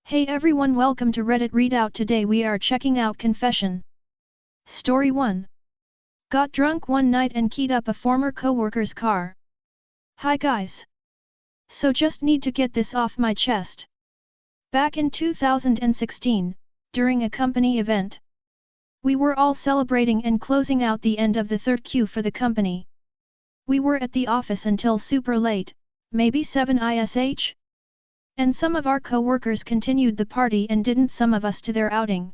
Hey everyone, welcome to Reddit Readout. Today we are checking out Confession. Story 1. Got drunk one night and keyed up a former coworker's car. Hi guys. So just need to get this off my chest. Back in 2016, during a company event, we were all celebrating and closing out the end of the third queue for the company. We were at the office until super late, maybe 7 ish? And some of our co-workers continued the party and didn't some of us to their outing.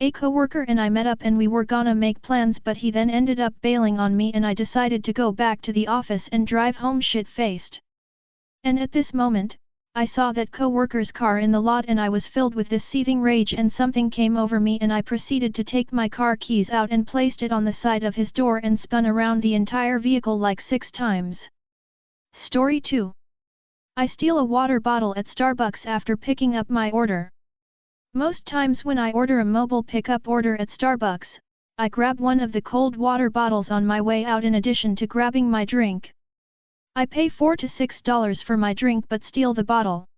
A co-worker and I met up and we were gonna make plans, but he then ended up bailing on me and I decided to go back to the office and drive home shit-faced. And at this moment, I saw that co-worker's car in the lot and I was filled with this seething rage and something came over me and I proceeded to take my car keys out and placed it on the side of his door and spun around the entire vehicle like 6 times. Story 2. I steal a water bottle at Starbucks after picking up my order. Most times when I order a mobile pickup order at Starbucks, I grab one of the cold water bottles on my way out in addition to grabbing my drink. I pay $4 to $6 for my drink but steal the bottle.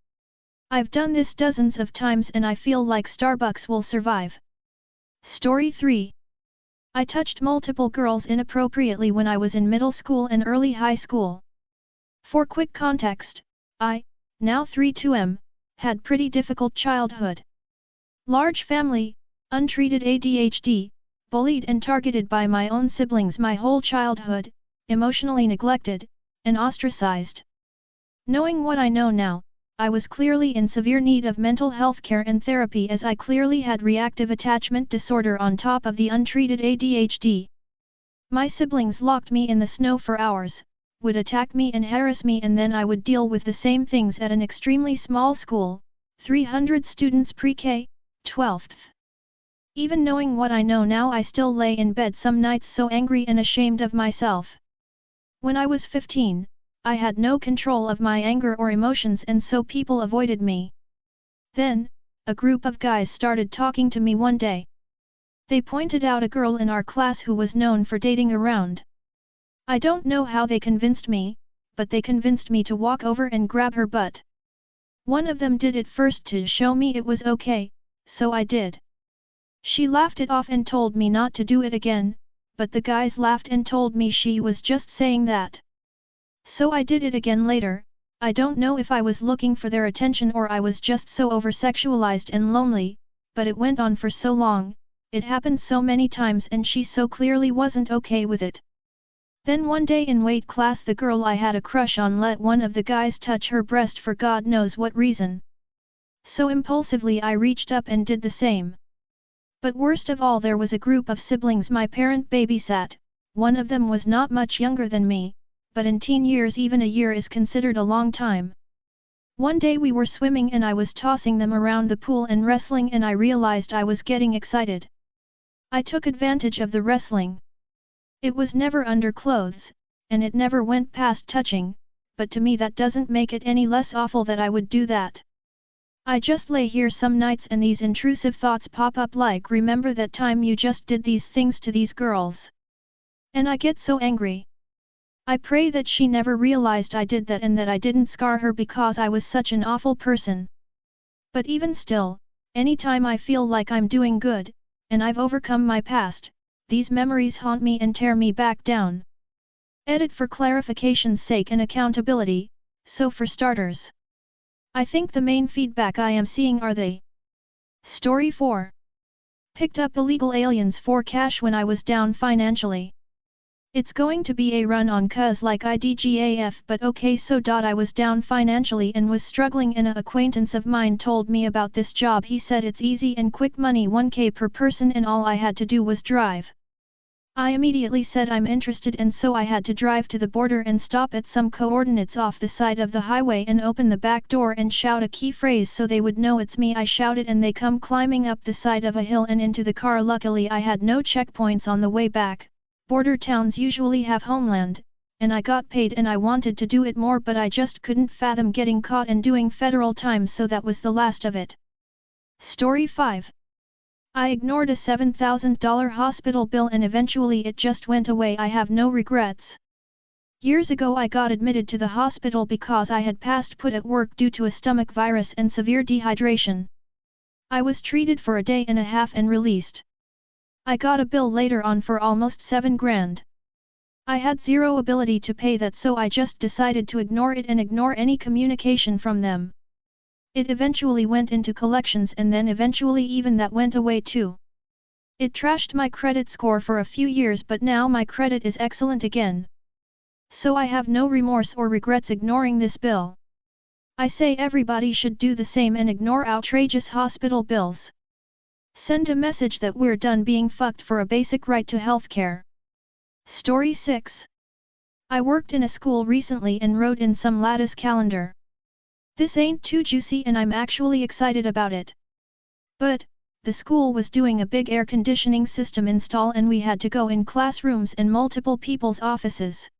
I've done this dozens of times and I feel like Starbucks will survive. Story 3. I touched multiple girls inappropriately when I was in middle school and early high school. For quick context, I, now 32M, had pretty difficult childhood. Large family, untreated ADHD, bullied and targeted by my own siblings my whole childhood, emotionally neglected, and ostracized. Knowing what I know now, I was clearly in severe need of mental health care and therapy as I clearly had reactive attachment disorder on top of the untreated ADHD. My siblings locked me in the snow for hours, would attack me and harass me, and then I would deal with the same things at an extremely small school, 300 students pre-K, 12th. Even knowing what I know now, I still lay in bed some nights so angry and ashamed of myself. When I was 15, I had no control of my anger or emotions and so people avoided me. Then, a group of guys started talking to me one day. They pointed out a girl in our class who was known for dating around. I don't know how they convinced me, but they convinced me to walk over and grab her butt. One of them did it first to show me it was okay, so I did. She laughed it off and told me not to do it again, but the guys laughed and told me she was just saying that. So I did it again later. I don't know if I was looking for their attention or I was just so over-sexualized and lonely, but it went on for so long, it happened so many times and she so clearly wasn't okay with it. Then one day in weight class the girl I had a crush on let one of the guys touch her breast for God knows what reason. So impulsively I reached up and did the same. But worst of all, there was a group of siblings my parent babysat. One of them was not much younger than me, but in teen years even a year is considered a long time. One day we were swimming and I was tossing them around the pool and wrestling and I realized I was getting excited. I took advantage of the wrestling. It was never under clothes, and it never went past touching, but to me that doesn't make it any less awful that I would do that. I just lay here some nights and these intrusive thoughts pop up like, remember that time you just did these things to these girls? And I get so angry. I pray that she never realized I did that and that I didn't scar her because I was such an awful person. But even still, anytime I feel like I'm doing good, and I've overcome my past, these memories haunt me and tear me back down. Edit for clarification's sake and accountability, so for starters, I think the main feedback I am seeing are they. Story 4. Picked up illegal aliens for cash when I was down financially. It's going to be a run on cuz like IDGAF, but okay, so I was down financially and was struggling and a acquaintance of mine told me about this job. He said it's easy and quick money, 1K per person, and all I had to do was drive. I immediately said I'm interested, and so I had to drive to the border and stop at some coordinates off the side of the highway and open the back door and shout a key phrase so they would know it's me. I shouted and they come climbing up the side of a hill and into the car. Luckily I had no checkpoints on the way back. Border towns usually have homeland, and I got paid and I wanted to do it more, but I just couldn't fathom getting caught and doing federal time, so that was the last of it. Story 5. I ignored a $7,000 hospital bill and eventually it just went away. I have no regrets. Years ago I got admitted to the hospital because I had passed put at work due to a stomach virus and severe dehydration. I was treated for a day and a half and released. I got a bill later on for almost 7 grand. I had zero ability to pay that, so I just decided to ignore it and ignore any communication from them. It eventually went into collections and then eventually even that went away too. It trashed my credit score for a few years, but now my credit is excellent again. So I have no remorse or regrets ignoring this bill. I say everybody should do the same and ignore outrageous hospital bills. Send a message that we're done being fucked for a basic right to healthcare. Story 6. I worked in a school recently and wrote in some lattice calendar. This ain't too juicy and I'm actually excited about it. But, the school was doing a big air conditioning system install and we had to go in classrooms and multiple people's offices.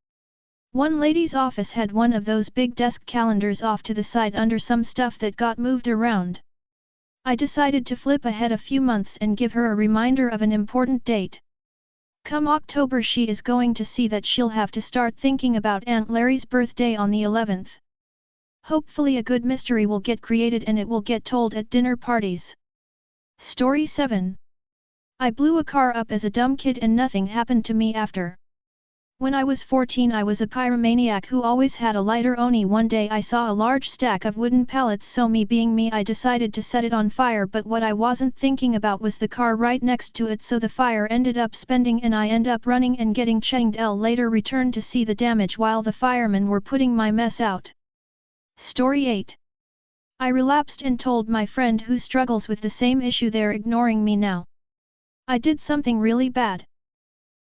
One lady's office had one of those big desk calendars off to the side under some stuff that got moved around. I decided to flip ahead a few months and give her a reminder of an important date. Come October she is going to see that she'll have to start thinking about Aunt Larry's birthday on the 11th. Hopefully a good mystery will get created and it will get told at dinner parties. Story 7. I blew a car up as a dumb kid and nothing happened to me after. When I was 14 I was a pyromaniac who always had a lighter. Only one day I saw a large stack of wooden pallets, so me being me I decided to set it on fire, but what I wasn't thinking about was the car right next to it, so the fire ended up spending and I end up running and getting changed. Later returned to see the damage while the firemen were putting my mess out. Story 8. I relapsed and told my friend who struggles with the same issue they're ignoring me now. I did something really bad.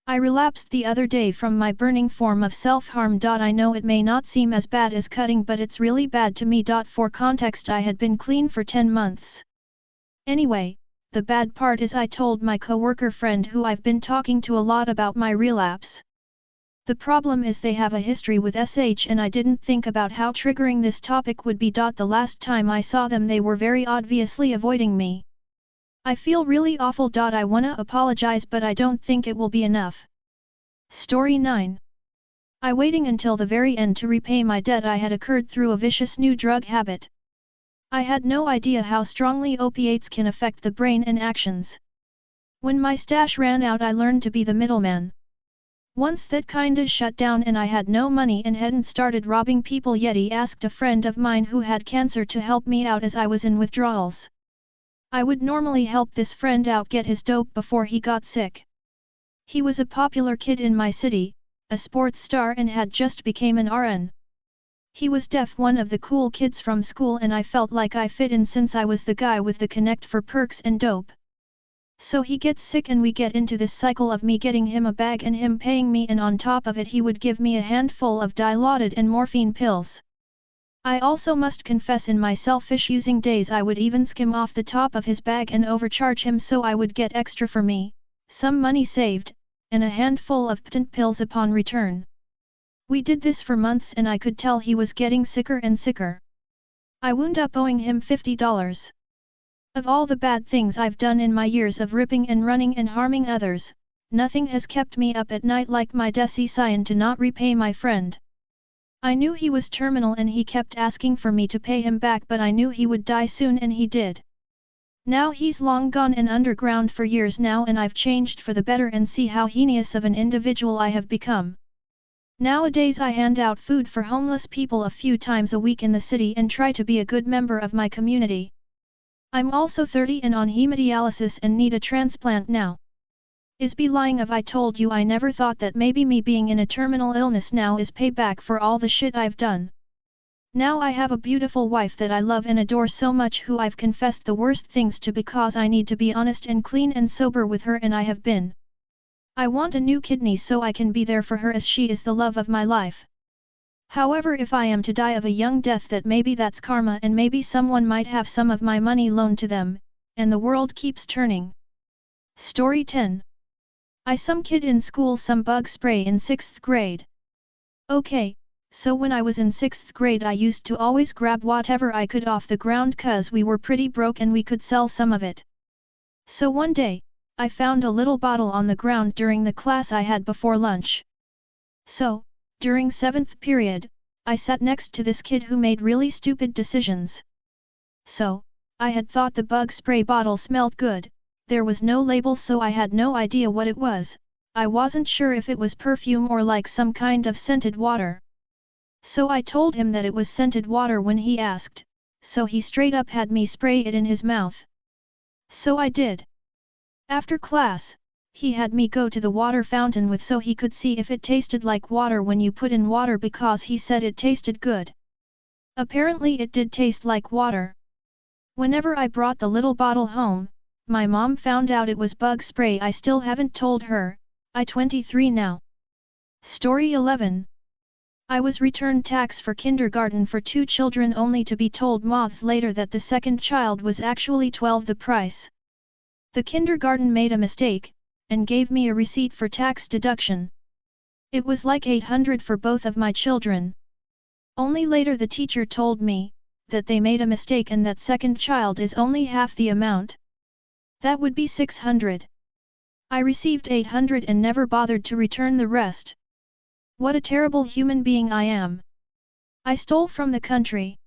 I relapsed the other day from my burning form of self-harm. I know it may not seem as bad as cutting, but it's really bad to me. For context, I had been clean for 10 months. Anyway, the bad part is I told my coworker friend who I've been talking to a lot about my relapse. The problem is they have a history with SH and I didn't think about how triggering this topic would be. The last time I saw them they were very obviously avoiding me. I feel really awful. I wanna apologize, but I don't think it will be enough. Story 9. I waiting until the very end to repay my debt I had incurred through a vicious new drug habit. I had no idea how strongly opiates can affect the brain and actions. When my stash ran out I learned to be the middleman. Once that kinda shut down and I had no money and hadn't started robbing people yet, I asked a friend of mine who had cancer to help me out as I was in withdrawals. I would normally help this friend out get his dope before he got sick. He was a popular kid in my city, a sports star, and had just became an RN. He was deaf, one of the cool kids from school, and I felt like I fit in since I was the guy with the connect for perks and dope. So he gets sick and we get into this cycle of me getting him a bag and him paying me, and on top of it he would give me a handful of Dilaudid and morphine pills. I also must confess in my selfish using days I would even skim off the top of his bag and overcharge him so I would get extra for me, some money saved, and a handful of potent pills upon return. We did this for months and I could tell he was getting sicker and sicker. I wound up owing him $50. Of all the bad things I've done in my years of ripping and running and harming others, nothing has kept me up at night like my decision to not repay my friend. I knew he was terminal and he kept asking for me to pay him back, but I knew he would die soon and he did. Now he's long gone and underground for years now, and I've changed for the better, and see how heinous of an individual I have become. Nowadays I hand out food for homeless people a few times a week in the city and try to be a good member of my community. I'm also 30 and on hemodialysis and need a transplant now. Is be lying if I told you I never thought that maybe me being in a terminal illness now is payback for all the shit I've done. Now I have a beautiful wife that I love and adore so much, who I've confessed the worst things to because I need to be honest and clean and sober with her, and I have been. I want a new kidney so I can be there for her, as she is the love of my life. However, if I am to die of a young death, that maybe that's karma and maybe someone might have some of my money loaned to them, and the world keeps turning. Story 10. I some kid in school some bug spray in 6th grade. Okay, so when I was in 6th grade I used to always grab whatever I could off the ground cause we were pretty broke and we could sell some of it. So one day, I found a little bottle on the ground during the class I had before lunch. So, During 7th period, I sat next to this kid who made really stupid decisions. So, I had thought the bug spray bottle smelled good, there was no label so I had no idea what it was, I wasn't sure if it was perfume or like some kind of scented water. So I told him that it was scented water when he asked, so he straight up had me spray it in his mouth. So I did. After class, he had me go to the water fountain with so he could see if it tasted like water when you put in water because he said it tasted good. Apparently it did taste like water. Whenever I brought the little bottle home, my mom found out it was bug spray. I still haven't told her, I 23 now. Story 11. I was returned tax for kindergarten for 2 children only to be told months later that the second child was actually 12 the price. The kindergarten made a mistake, and gave me a receipt for tax deduction. It was like 800 for both of my children. Only later the teacher told me, that they made a mistake and that second child is only half the amount. That would be 600. I received 800 and never bothered to return the rest. What a terrible human being I am. I stole from the country.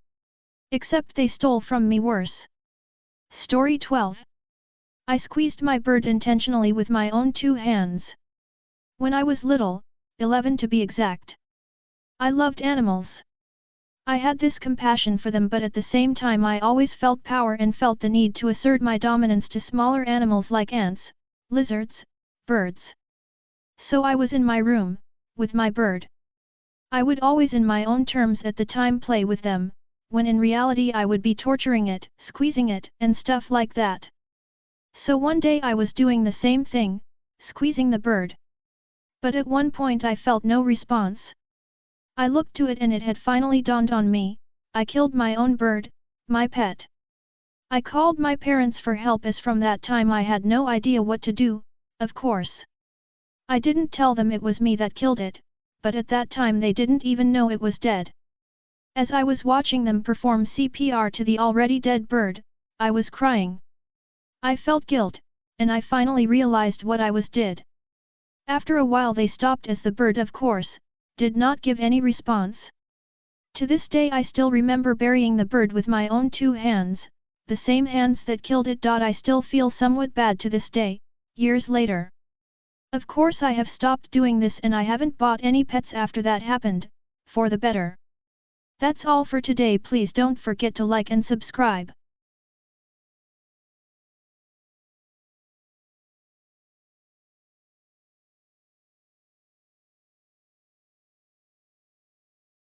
Except they stole from me worse. Story 12. I squeezed my bird intentionally with my own 2 hands. When I was little, 11 to be exact. I loved animals. I had this compassion for them but at the same time I always felt power and felt the need to assert my dominance to smaller animals like ants, lizards, birds. So I was in my room, with my bird. I would always in my own terms at the time play with them, when in reality I would be torturing it, squeezing it, and stuff like that. So one day I was doing the same thing, squeezing the bird. But at one point I felt no response. I looked to it and it had finally dawned on me, I killed my own bird, my pet. I called my parents for help as from that time I had no idea what to do, of course. I didn't tell them it was me that killed it, but at that time they didn't even know it was dead. As I was watching them perform CPR to the already dead bird, I was crying. I felt guilt, and I finally realized what I did. After a while they stopped as the bird of course, did not give any response. To this day I still remember burying the bird with my own 2 hands, the same hands that killed it. I still feel somewhat bad to this day, years later. Of course I have stopped doing this and I haven't bought any pets after that happened, for the better. That's all for today. Please don't forget to like and subscribe.